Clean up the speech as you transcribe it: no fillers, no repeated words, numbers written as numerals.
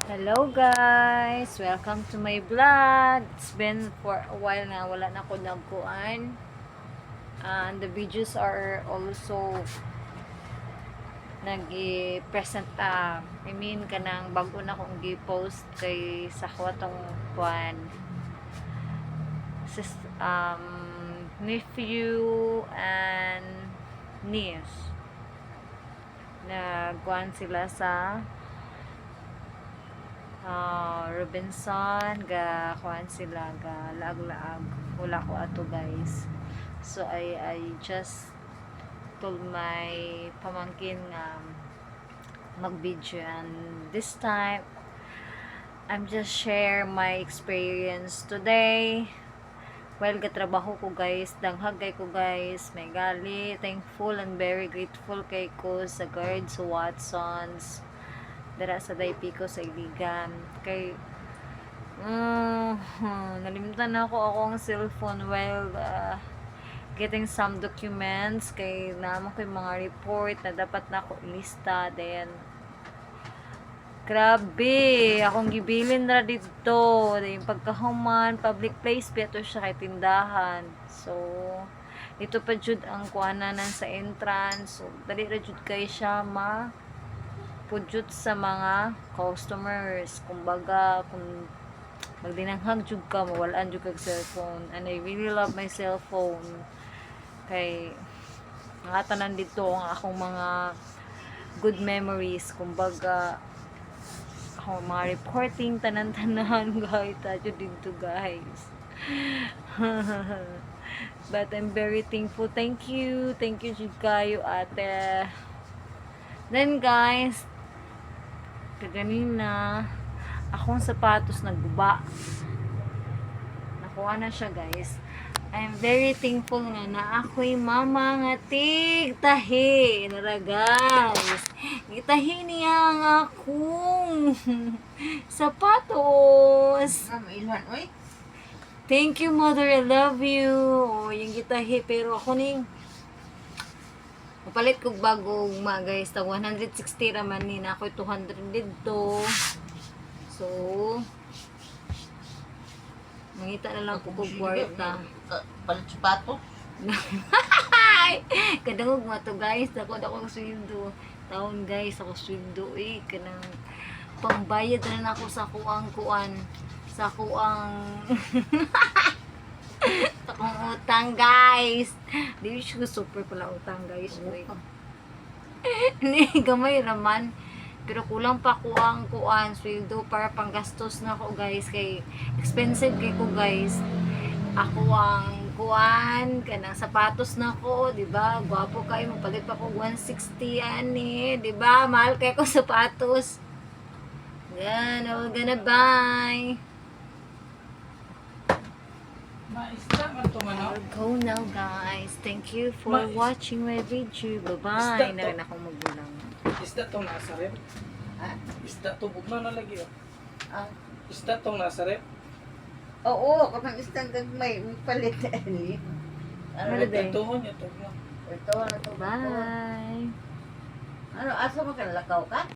Hello guys! Welcome to my vlog. It's been for a while na wala na ako nagkuan. And the videos are also nag-present kanang bago na akong gi-post kay sa kwatong kuan nephew and niece. Nagkuan sila sa Robinson, ga kuan sila, ga laag-laag wala ko ato guys. So I just told my pamangkin mag-video, and this time I'm just share my experience today while gatrabaho ko guys. Danghagay ko guys, may gali thankful and very grateful kay ko sa guards sa Watsons dara sa Daypico sa Iligan kay nalimutan na ako akong cellphone while getting some documents kay naman ko yung mga report na dapat na ako ilista. Then grabe akong gibilin na dito, yung pagkahuman public place beto siya kay tindahan. So dito pa jud ang kuananan sa entrance, so dali ra jud kay siya pudjut sa mga customers. Kumbaga kung magdinanghag jud ka, mawalaan jud kag cellphone. And I really love my cellphone kay nga tanan dito ang akong mga good memories. Kumbaga akong mga reporting tanan-tanan guys, jud dito guys. But I'm very thankful. Thank you jud kayo ate. Then guys, kaganina akong sapatos nagguba, nakuha na siya guys. I'm very thankful nga na ako'y mama nga tigtahi nara guys. Gitahi niya ang akong sapatos. Thank you mother, I love you. Yung gitahi, pero ako ning mapalit kog bagong guys, tag 160 raman ni na ako 200 dito. So mangita na lang ko kog kwarta. Palit sapato. Kadangog mo to guys, dako sweldo. Taon guys ako sweldo kanang pambayad na ako sa kuang kuan, sa kuang akong utang guys. Di siya super pala utang guys. Ni gamay raman, pero kulang pa ko ang kuan sweldo para panggastos na ko guys, kay expensive kay ko guys. Ako ang kuan kanang sapatos na ko, di ba? Gwapo kay magpalit pa ko 160 ani, di ba? Mahal kay ko sapatos. Yan, I will gonna buy. I'll go now guys. Thank you for watching my video. Bye-bye. Na rin akong magulang. Isda tong nasa rep. Isda to bugna na lagi. Isda tong nasa rep. Oo, kapag isang gagmay, may palit na ali. Ano ba? Tuhon niya to. Ito, ano to? Bye. Ano, asa mo ka nalakaw ka?